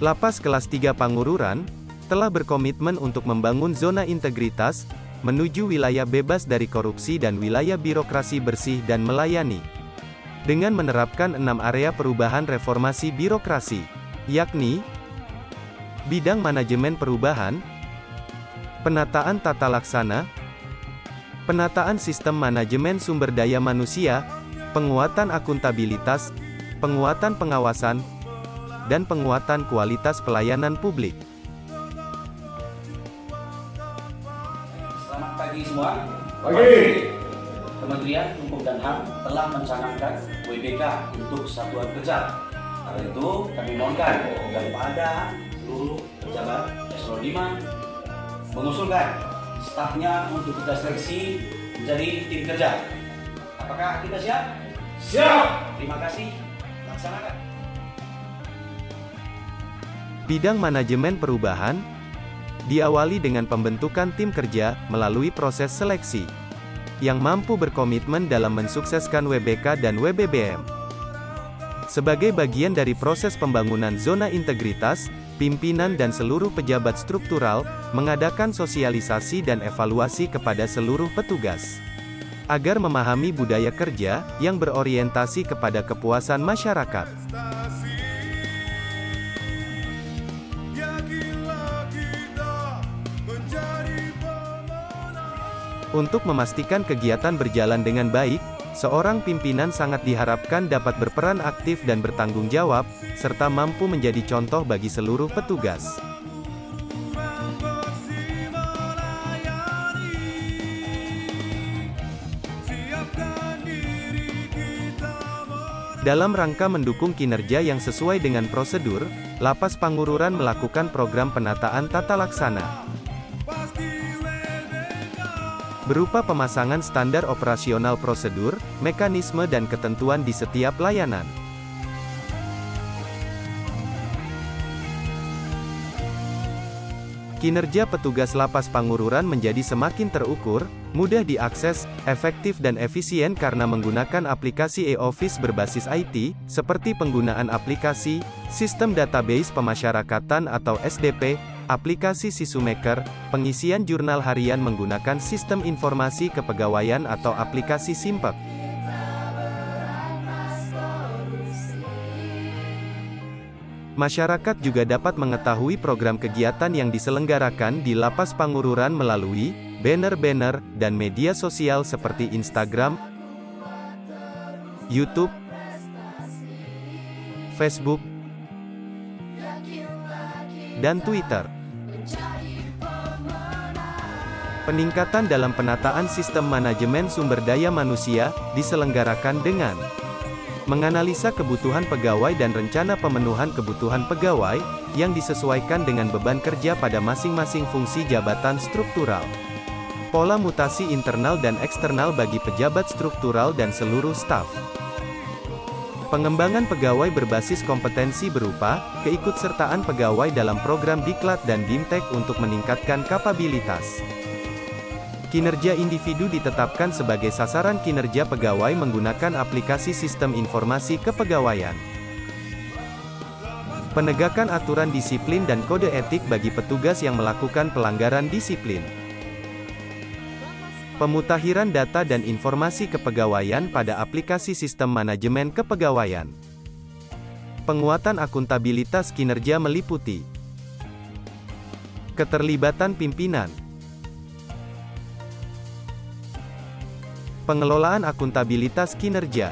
Lapas kelas 3 Pangururan telah berkomitmen untuk membangun zona integritas menuju wilayah bebas dari korupsi dan wilayah birokrasi bersih dan melayani. Dengan menerapkan 6 area perubahan reformasi birokrasi, yakni bidang manajemen perubahan, penataan tata laksana, penataan sistem manajemen sumber daya manusia, penguatan akuntabilitas, penguatan pengawasan, dan penguatan kualitas pelayanan publik. Selamat pagi semua. Pagi. Kementerian Hukum dan HAM telah mencanangkan WBK untuk satuan kerja. Karena itu kami mohonkan kepada seluruh pejabat eselon 5 mengusulkan stafnya untuk kita seleksi menjadi tim kerja. Apakah kita siap? Siap. Terima kasih. Laksanakan. Bidang manajemen perubahan diawali dengan pembentukan tim kerja melalui proses seleksi yang mampu berkomitmen dalam mensukseskan WBK dan WBBM. Sebagai bagian dari proses pembangunan zona integritas, pimpinan dan seluruh pejabat struktural mengadakan sosialisasi dan evaluasi kepada seluruh petugas agar memahami budaya kerja yang berorientasi kepada kepuasan masyarakat. Untuk memastikan kegiatan berjalan dengan baik, seorang pimpinan sangat diharapkan dapat berperan aktif dan bertanggung jawab, serta mampu menjadi contoh bagi seluruh petugas. Dalam rangka mendukung kinerja yang sesuai dengan prosedur, Lapas Pangururan melakukan program penataan tata laksana berupa pemasangan standar operasional prosedur, mekanisme dan ketentuan di setiap layanan. Kinerja petugas Lapas Pangururan menjadi semakin terukur, mudah diakses, efektif dan efisien karena menggunakan aplikasi e-office berbasis IT, seperti penggunaan aplikasi Sistem Database Pemasyarakatan atau SDP, aplikasi Sisumaker, pengisian jurnal harian menggunakan Sistem Informasi Kepegawaian atau aplikasi Simpek. Masyarakat juga dapat mengetahui program kegiatan yang diselenggarakan di Lapas Pangururan melalui banner-banner dan media sosial seperti Instagram, YouTube, Facebook, dan Twitter. Peningkatan dalam penataan sistem manajemen sumber daya manusia diselenggarakan dengan menganalisa kebutuhan pegawai dan rencana pemenuhan kebutuhan pegawai yang disesuaikan dengan beban kerja pada masing-masing fungsi jabatan struktural. Pola mutasi internal dan eksternal bagi pejabat struktural dan seluruh staf. Pengembangan pegawai berbasis kompetensi berupa keikutsertaan pegawai dalam program Diklat dan Dimtek untuk meningkatkan kapabilitas. Kinerja individu ditetapkan sebagai sasaran kinerja pegawai menggunakan aplikasi Sistem Informasi Kepegawaian. Penegakan aturan disiplin dan kode etik bagi petugas yang melakukan pelanggaran disiplin. Pemutakhiran data dan informasi kepegawaian pada aplikasi Sistem Manajemen Kepegawaian. Penguatan akuntabilitas kinerja meliputi keterlibatan pimpinan, pengelolaan akuntabilitas kinerja,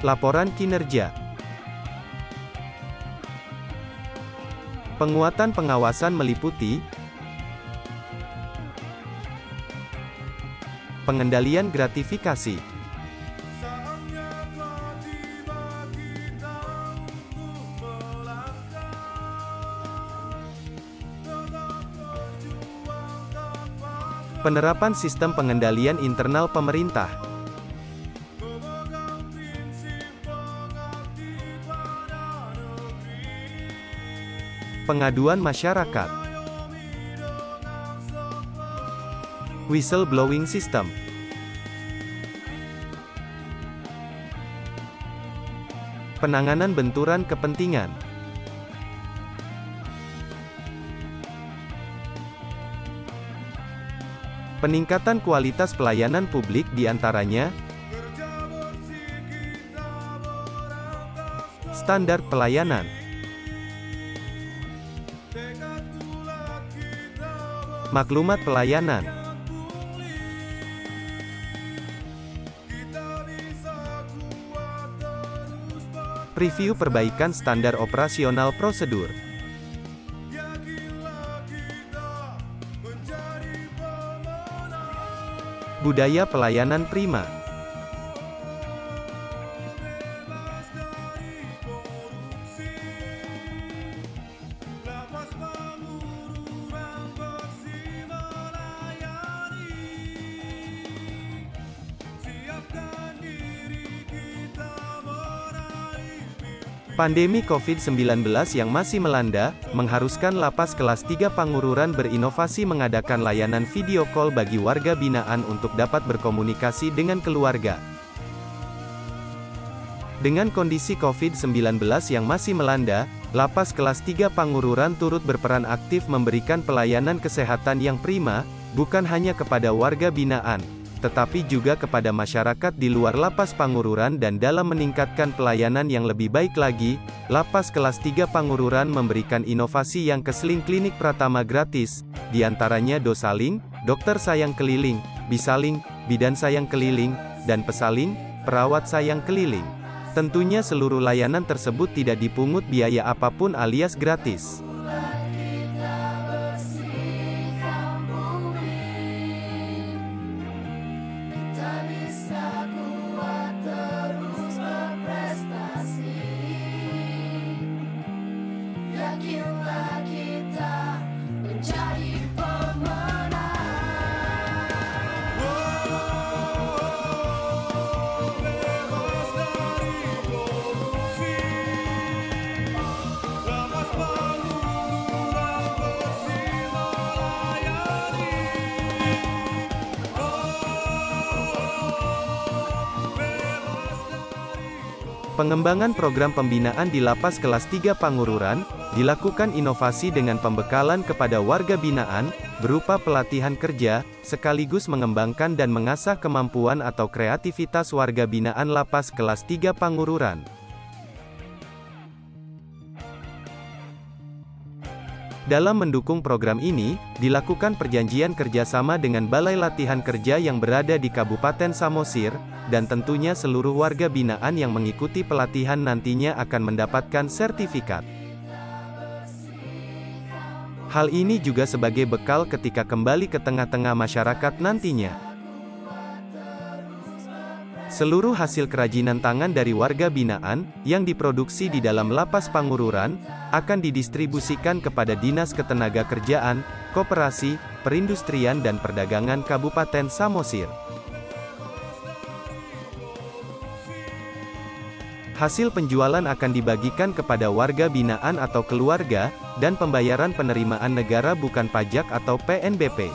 laporan kinerja, penguatan pengawasan meliputi pengendalian gratifikasi, penerapan sistem pengendalian internal pemerintah, pengaduan masyarakat, whistleblowing system, Penanganan benturan kepentingan. Peningkatan kualitas pelayanan publik diantaranya standar pelayanan, maklumat pelayanan, review perbaikan standar operasional prosedur, budaya pelayanan prima, pandemi COVID-19 yang masih melanda, mengharuskan Lapas Kelas 3 Pangururan berinovasi mengadakan layanan video call bagi warga binaan untuk dapat berkomunikasi dengan keluarga. Dengan kondisi COVID-19 yang masih melanda, Lapas Kelas 3 Pangururan turut berperan aktif memberikan pelayanan kesehatan yang prima, bukan hanya kepada warga binaan, tetapi juga kepada masyarakat di luar Lapas Pangururan. Dan dalam meningkatkan pelayanan yang lebih baik lagi, Lapas Kelas 3 Pangururan memberikan inovasi yang keseling klinik Pratama gratis, diantaranya Dosaling, Dokter Sayang Keliling, Bisaling, Bidan Sayang Keliling, dan Pesaling, Perawat Sayang Keliling. Tentunya seluruh layanan tersebut tidak dipungut biaya apapun alias gratis. Yakinlah kita menjadi pemenang. Bebas dari korupsi, Lapas Pangururan bersih melayani. Bebas dari Pengembangan program pembinaan di Lapas Kelas 3 Pangururan, dilakukan inovasi dengan pembekalan kepada warga binaan, berupa pelatihan kerja, sekaligus mengembangkan dan mengasah kemampuan atau kreativitas warga binaan Lapas Kelas 3 Pangururan. Dalam mendukung program ini, dilakukan perjanjian kerjasama dengan Balai Latihan Kerja yang berada di Kabupaten Samosir, dan tentunya seluruh warga binaan yang mengikuti pelatihan nantinya akan mendapatkan sertifikat. Hal ini juga sebagai bekal ketika kembali ke tengah-tengah masyarakat nantinya. Seluruh hasil kerajinan tangan dari warga binaan, yang diproduksi di dalam Lapas Pangururan, akan didistribusikan kepada Dinas Ketenagakerjaan, Koperasi, Perindustrian dan Perdagangan Kabupaten Samosir. Hasil penjualan akan dibagikan kepada warga binaan atau keluarga, dan pembayaran penerimaan negara bukan pajak atau PNBP.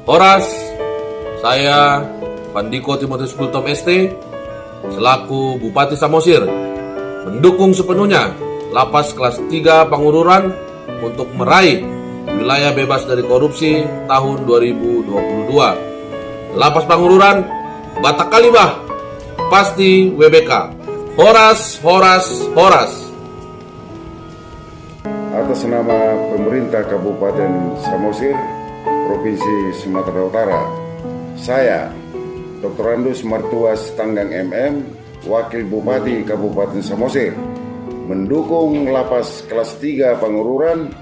Horas, saya Pandiko Timotius Gultom ST selaku Bupati Samosir mendukung sepenuhnya Lapas kelas 3 Pangururan untuk meraih wilayah bebas dari korupsi tahun 2022. Lapas Pangururan, Batak Kalibah, pasti WBK. Horas, horas, horas. Atas nama pemerintah Kabupaten Samosir, Provinsi Sumatera Utara, saya Dr. Andus Martuas Tanggang MM, Wakil Bupati Kabupaten Samosir, mendukung Lapas kelas 3 Pangururan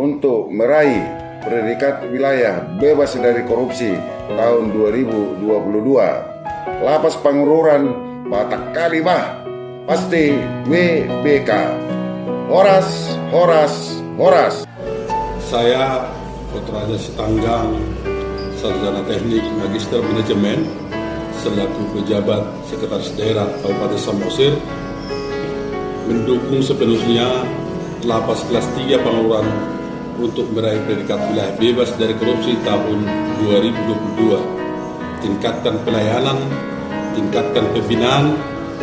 untuk meraih predikat wilayah bebas dari korupsi tahun 2022. Lapas Pangururan, Batak Kalibah, pasti WBK. Horas, horas, horas. Saya Dr. Raja Sitanggang, Sarjana Teknik Magister Manajemen, selaku pejabat Sekretaris Daerah Kabupaten Samosir, mendukung sepenuhnya Lapas kelas 3 Pangururan untuk meraih predikat wilayah bebas dari korupsi tahun 2022. Tingkatkan pelayanan, tingkatkan pembinaan,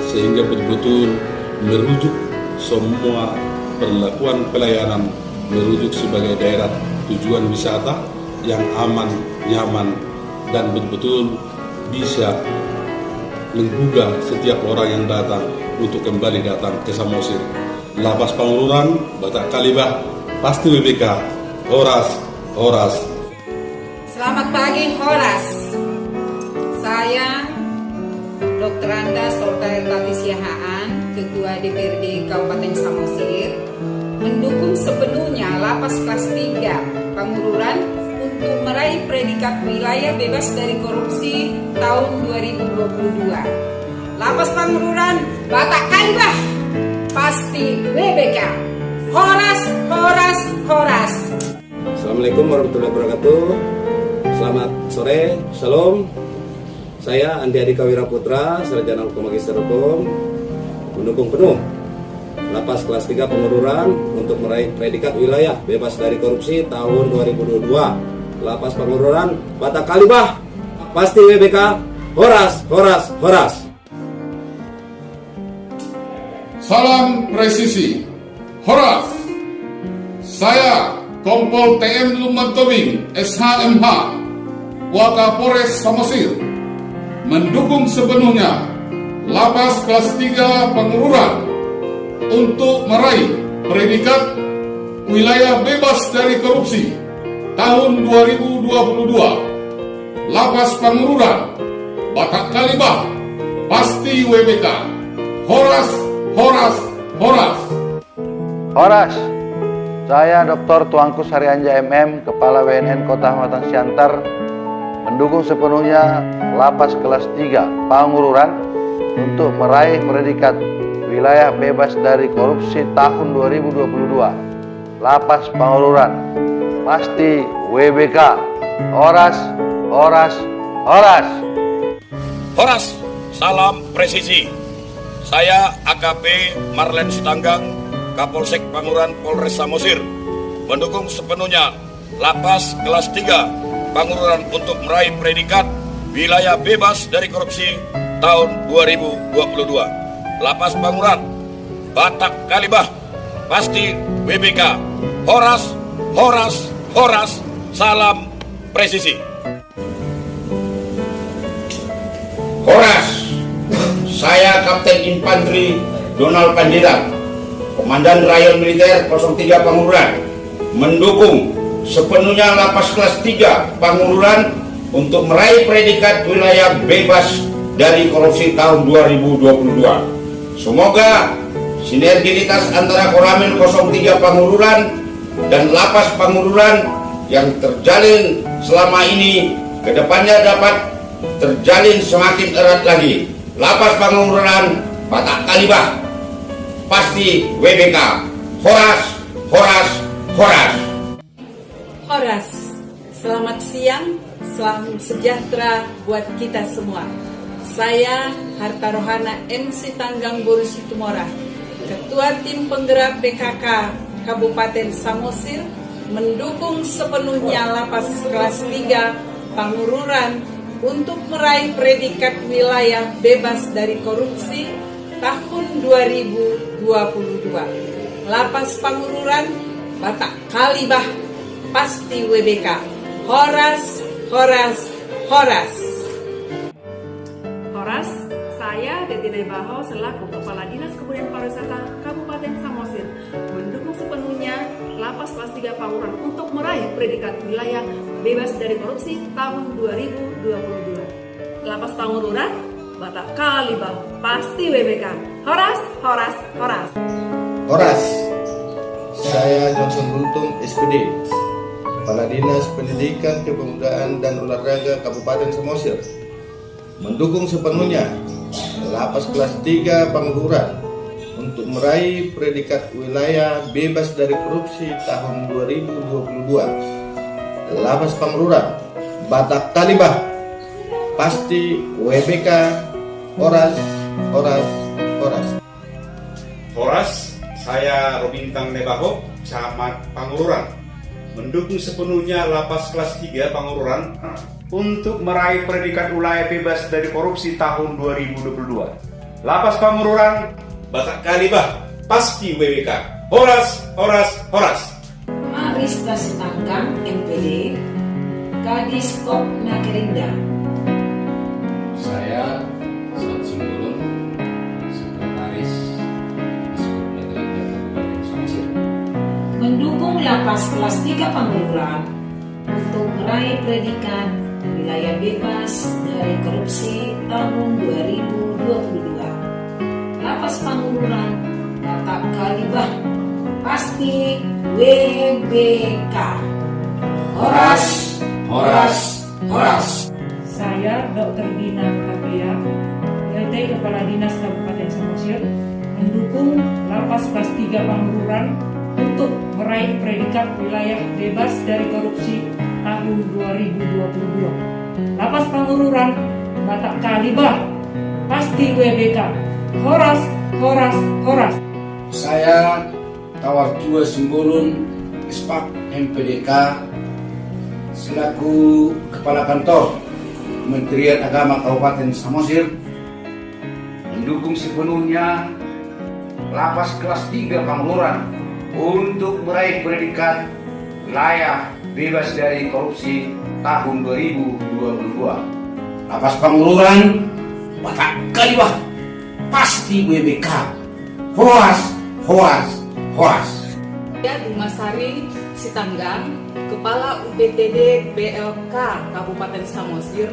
sehingga betul-betul merujuk semua perlakuan pelayanan merujuk sebagai daerah tujuan wisata yang aman, nyaman, dan betul-betul bisa menggugah setiap orang yang datang untuk kembali datang ke Samosir. Lapas Pangururan, Batak Kalibah, pasti WBK. Horas, horas. Selamat pagi, Horas. Saya Dr. Anda Soltair Tatisiahaan, Ketua DPRD Kabupaten Samosir, mendukung sepenuhnya Lapas kelas 3 Pangururan untuk meraih predikat wilayah bebas dari korupsi tahun 2022. Lapas Pangururan, Batak Kalibah, pasti WBK. Horas, horas, horas. Assalamualaikum warahmatullahi wabarakatuh. Selamat sore, shalom. Saya Andi Adika Wiraputra, Sarjana Hukum Magister Hukum, mendukung penuh Lapas kelas 3 Pangururan untuk meraih predikat wilayah bebas dari korupsi tahun 2022. Lapas Pangururan, Batak Kalibah, pasti WBK. Horas, horas, horas. Salam presisi. Horas. Saya Kompol TM Luman Tobing, SHMH, Wakapolres Samosir, mendukung sepenuhnya Lapas kelas 3 Pangururan untuk meraih predikat wilayah bebas dari korupsi tahun 2022. Lapas Pangururan, Batak Kalibah, pasti WBK. Horas, horas, horas. Horas. Saya Dr. Tuangkus Haryanja MM, Kepala WNN Kota Hamatan Siantar, mendukung sepenuhnya Lapas kelas 3 Pangururan untuk meraih predikat wilayah bebas dari korupsi tahun 2022. Lapas Pangururan, pasti WBK. Horas, horas, horas. Horas, salam presisi. Saya AKP Marlen Sitanggang, Kapolsek Pangururan Polres Samosir, mendukung sepenuhnya Lapas kelas 3 Pangururan untuk meraih predikat wilayah bebas dari korupsi tahun 2022. Lapas Pangururan, Batak Kalibah, pasti WBK. Horas, horas, horas, salam presisi. Horas, saya Kapten Infanteri Donald Pandita, Komandan Rayon Militer 03 Pangururan, mendukung sepenuhnya Lapas kelas 3 Pangururan untuk meraih predikat wilayah bebas dari korupsi tahun 2022. Semoga sinergitas antara Koramil 03 Pangururan dan Lapas Pangururan yang terjalin selama ini kedepannya dapat terjalin semakin erat lagi. Lapas Pangururan, Batak Kalibah, pasti WBK. Horas, horas, horas. Horas, selamat siang, salam sejahtera buat kita semua. Saya Harta Rohana MC Tanggang Boru Situmora, Ketua Tim Penggerak PKK Kabupaten Samosir, mendukung sepenuhnya Lapas kelas 3 Pangururan untuk meraih predikat wilayah bebas dari korupsi tahun 2022. Lapas Pangururan, Batak Kalibah, pasti WBK. Horas, horas, horas. Horas, saya Deti Baho selaku Kepala Dinas Kebudayaan Pariwisata Kabupaten Samosir mendukung sepenuhnya Lapas Kelas 3 Pangururan untuk meraih predikat wilayah bebas dari korupsi tahun 2022. Lapas Pangururan, Batak Kalibah, pasti WBK. Horas, horas, horas. Horas, saya Johnson Buntung SPD, Kepala Dinas Pendidikan, Kepemudaan dan Olahraga Kabupaten Samosir, mendukung sepenuhnya Lapas Kelas 3 Pangururan untuk meraih predikat wilayah bebas dari korupsi tahun 2022. Lapas Pangururan, Batak Kalibah, pasti WBK. Horas, horas, horas. Horas, saya Robintang Nebaho, Camat Pangururan, mendukung sepenuhnya Lapas Kelas 3 Pangururan untuk meraih predikat wilayah bebas dari korupsi tahun 2022. Lapas Pangururan, Batak Kalibah, pasti WBK. Horas, horas, horas. Arista Sitanggang, MPD, Kadis Kop Nakerinda. Saya Sot Simbulun, Sekretaris Diskop Nakerinda Kabupaten Samosir, mendukung Lapas Kelas 3 Pangururan untuk meraih predikat wilayah bebas dari korupsi tahun 2022. Lapas Pangururan, Batak Kalibah, pasti WBK. Horas, horas, horas. Saya Dr. Dina Kapea, LT Kepala Dinas Kabupaten Samosir, mendukung Lapas Kelas 3 Pangururan untuk meraih predikat wilayah bebas dari korupsi tahun 2022. Lapas Pangururan, Batak Kalibah, pasti WBK. Horas, horas, horas. Saya Tawar Tua Simbulun, SPAK MPDK, selaku Kepala Kantor Kementerian Agama Kabupaten Samosir, mendukung sepenuhnya Lapas Kelas 3 Pangururan untuk meraih predikat wilayah bebas dari korupsi tahun 2022. Lapas Pangururan, Batak Kalibah, pasti WBK. Horas, horas, horas. Saya Dumasari Sitanggang, Kepala UPTD BLK Kabupaten Samosir,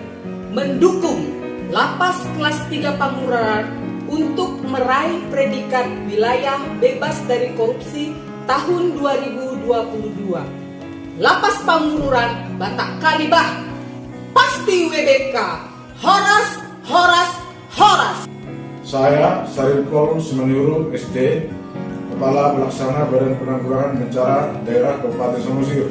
mendukung Lapas Kelas 3 Pangururan untuk meraih predikat wilayah bebas dari korupsi tahun 2022. Lapas Pangururan, Batak Kalibah, pasti WBK. Horas, horas, horas. Saya Saripol Simaniuru SD, Kepala Pelaksana Badan Penanggulangan Bencana Daerah Kabupaten Samosir,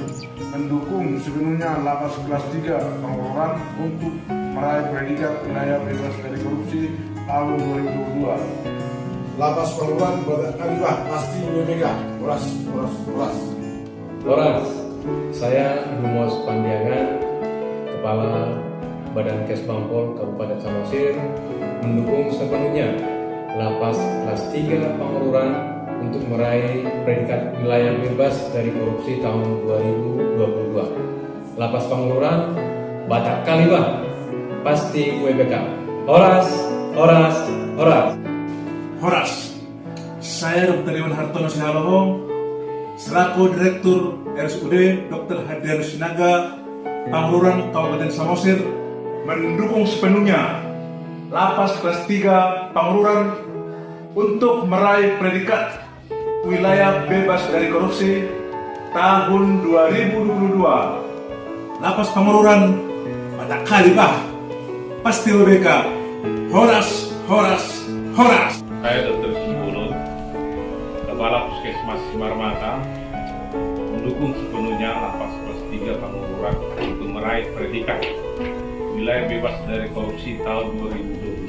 mendukung sepenuhnya Lapas Kelas 3 Pangururan untuk meraih predikat wilayah bebas dari korupsi tahun 2022. Lapas Pangururan, Batak Kalibah, pasti WBK. Horas, horas, horas. Horas, saya Dumos Pandiangan, Kepala Badan Kesbangpol Kabupaten Samosir, mendukung sepenuhnya Lapas Kelas 3 Pangururan untuk meraih predikat wilayah bebas dari korupsi tahun 2022. Lapas Pangururan, Batak Kalibah, pasti WBK. Horas, horas, horas. Horas, saya Dr. Iwan Hartono Sinaloho, selaku Direktur RSUD Dr. Hadianus Sinaga, Pangururan Kabupaten Samosir, mendukung sepenuhnya Lapas Kelas 3 Pangururan untuk meraih predikat wilayah bebas dari korupsi tahun 2022. Lapas Pangururan, Batak Kalibah, pasti WBK. Horas, horas, horas. Saya Dr. Simbulun, Kepala Puskesmas Simarmata, mendukung sepenuhnya Lapas Kelas 3 Pangururan untuk meraih predikat wilayah bebas dari korupsi tahun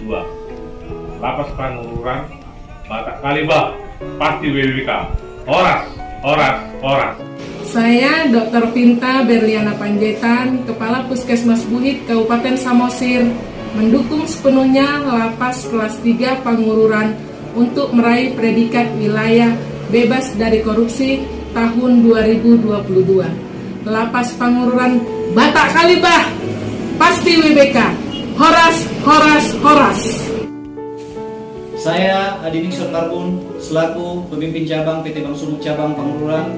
2022. Lapas Pangururan, Batak Kalibah, pasti WBK. Horas, horas, horas. Saya Dr. Vinta Berliana Panjaitan, Kepala Puskesmas Buhit Kabupaten Samosir, mendukung sepenuhnya Lapas kelas 3 Pangururan untuk meraih predikat wilayah bebas dari korupsi tahun 2022. Lapas Pangururan Batak Kalibah, pasti WBK. Horas, horas, horas. Saya Adi Nixon Karbun, selaku pemimpin cabang PT Bank Sumut Cabang Pangururan,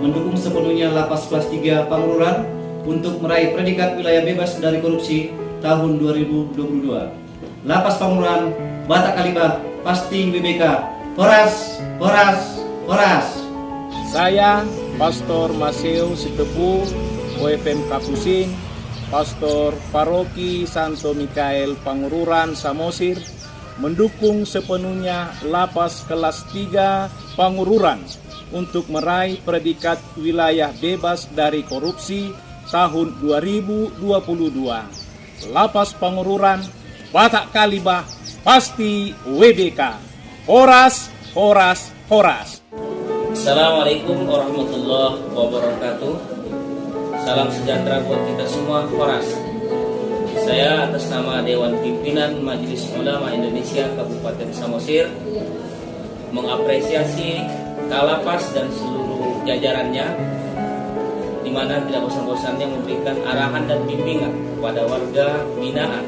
mendukung sepenuhnya Lapas kelas 3 Pangururan untuk meraih predikat wilayah bebas dari korupsi tahun 2022. Lapas Pangururan Batak Kalibah, pasti WBK. Horas, horas, horas. Saya Pastor Maseo Sitepu, OFM Kapusin, Pastor Paroki Santo Mikael Pangururan Samosir, mendukung sepenuhnya Lapas kelas 3 Pangururan untuk meraih predikat wilayah bebas dari korupsi tahun 2022. Lapas Pangururan Batak Kalibah, pasti WBK. Horas, horas, horas. Assalamualaikum warahmatullahi wabarakatuh. Salam sejahtera buat kita semua. Horas. Saya atas nama Dewan Pimpinan Majelis Ulama Indonesia Kabupaten Samosir mengapresiasi Kalapas dan seluruh jajarannya, di mana tidak bosan-bosannya memberikan arahan dan bimbingan kepada warga binaan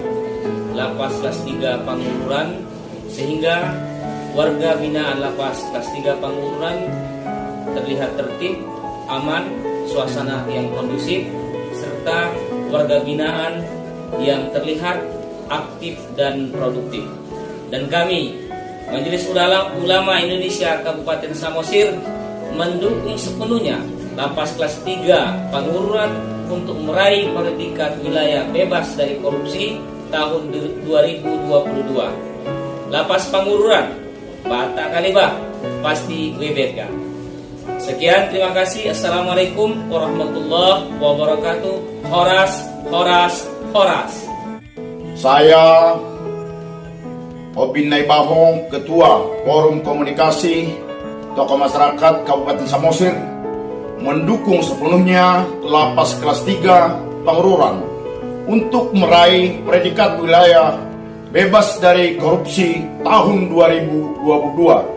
Lapas kelas 3 Pangururan, sehingga warga binaan Lapas kelas 3 Pangururan terlihat tertib, aman, suasana yang kondusif, serta warga binaan yang terlihat aktif dan produktif. Dan kami, Majelis Ulama Indonesia Kabupaten Samosir, mendukung sepenuhnya Lapas kelas 3 Pangururan untuk meraih predikat wilayah bebas dari korupsi tahun 2022. Lapas Pangururan Batak Kalibah, pasti WBK. Sekian, terima kasih. Assalamualaikum warahmatullahi wabarakatuh. Horas, horas, horas. Saya Obin Naibahong, Ketua Forum Komunikasi Tokoh Masyarakat Kabupaten Samosir, mendukung sepenuhnya Lapas kelas 3 Pangururan untuk meraih predikat wilayah bebas dari korupsi tahun 2022.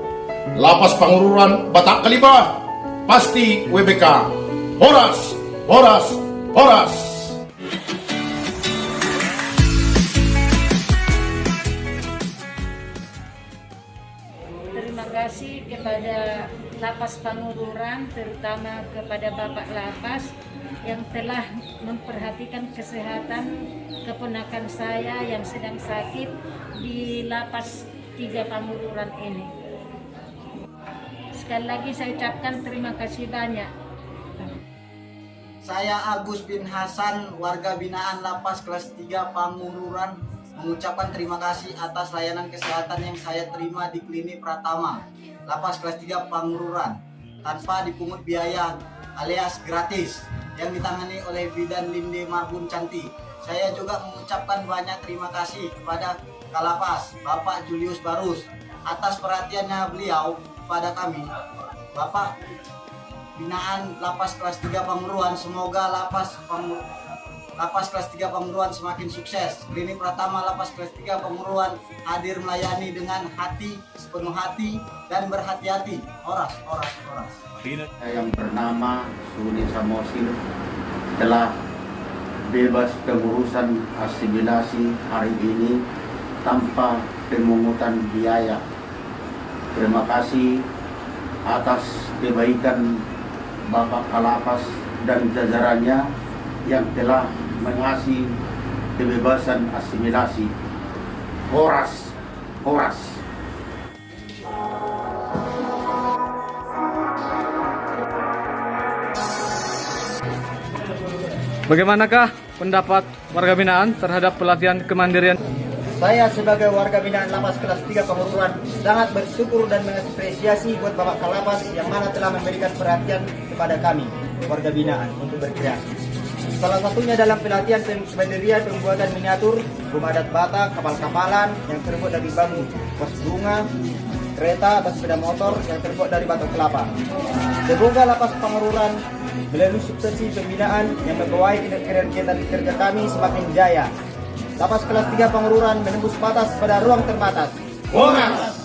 Lapas Pangururan Batak Kalibah, pasti WBK. Horas, horas, horas. Terima kasih kepada Lapas Pangururan, terutama kepada Bapak Lapas yang telah memperhatikan kesehatan keponakan saya yang sedang sakit di Lapas 3 Pangururan ini. Sekali lagi saya ucapkan terima kasih banyak. Saya Agus bin Hasan, warga binaan Lapas kelas 3 Pangururan, mengucapkan terima kasih atas layanan kesehatan yang saya terima di Klinik Pratama Lapas kelas 3 Pangururan tanpa dipungut biaya alias gratis yang ditangani oleh Bidan Linde Marbun Canti. Saya juga mengucapkan banyak terima kasih kepada Kalapas Bapak Julius Barus atas perhatiannya beliau pada kami. Bapak binaan Lapas kelas 3 Pangururan, semoga Lapas kelas 3 Pangururan semakin sukses. Klinik Pratama Lapas kelas 3 Pangururan hadir melayani dengan hati, sepenuh hati dan berhati-hati. Horas, horas, horas. Yang bernama Suni Samosir telah bebas pengurusan asimilasi hari ini tanpa pemungutan biaya. Terima kasih atas kebaikan Bapak Kalapas dan jajarannya yang telah mengasih kebebasan asimilasi. Horas, horas. Bagaimanakah pendapat warga binaan terhadap pelatihan kemandirian? Saya sebagai warga binaan Lapas kelas 3 Pangururan sangat bersyukur dan mengapresiasi buat Bapak Kalapas yang mana telah memberikan perhatian kepada kami, warga binaan, untuk berkreasi. Salah satunya dalam pelatihan kemandirian pembuatan miniatur, rumah adat Batak, kapal-kapalan yang terbuat dari bambu, vas bunga, kereta atau sepeda motor yang terbuat dari batok kelapa. Semoga Lapas Pangururan melalui subsidi pembinaan yang membawa kegiatan kerja kami semakin jaya. Lapas kelas 3 Pangururan menembus batas pada ruang terbatas. Horas!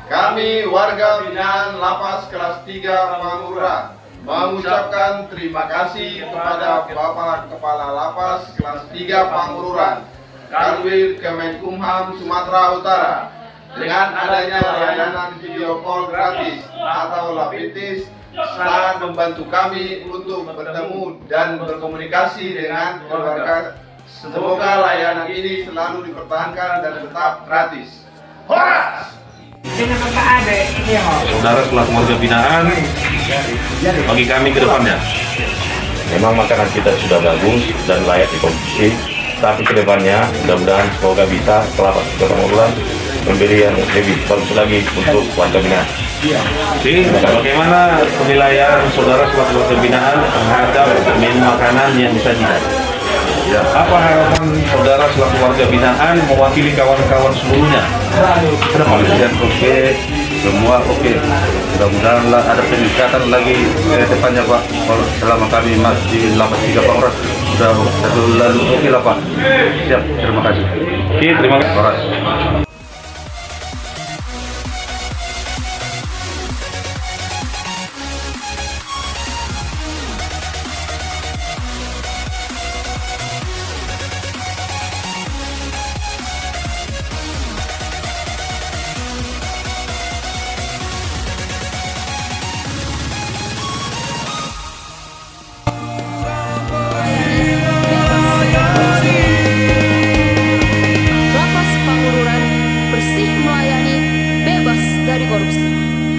Kami warga binaan Lapas kelas 3 Pangururan mengucapkan terima kasih kepada Bapak Kepala Lapas kelas 3 Pangururan, Kanwil Kemenkumham Sumatera Utara, dengan adanya layanan video call gratis atau lapitis sangat membantu kami untuk bertemu dan berkomunikasi dengan keluarga. Semoga layanan ini selalu dipertahankan dan tetap gratis. Horas! Saudara selaku warga binaan, bagi kami ke depannya, memang makanan kita sudah bagus dan layak dikonsumsi, tapi ke depannya mudah-mudahan semoga bisa Lapas 3 Pangururan memberi yang lebih bagus lagi untuk warga binaan. Jadi, bagaimana penilaian saudara selaku warga binaan terhadap menu makanan yang disajikan? Ya, apa harapan saudara selaku warga binaan mewakili kawan-kawan seluruhnya? Kemudian oke, semua oke. Mudah-mudahan ada peningkatan lagi ke depannya Pak. Kalau selama kami masih di Lapas 3 Pangururan sudah lalu oke lah Pak. Siap, terima kasih. Oke, terima kasih.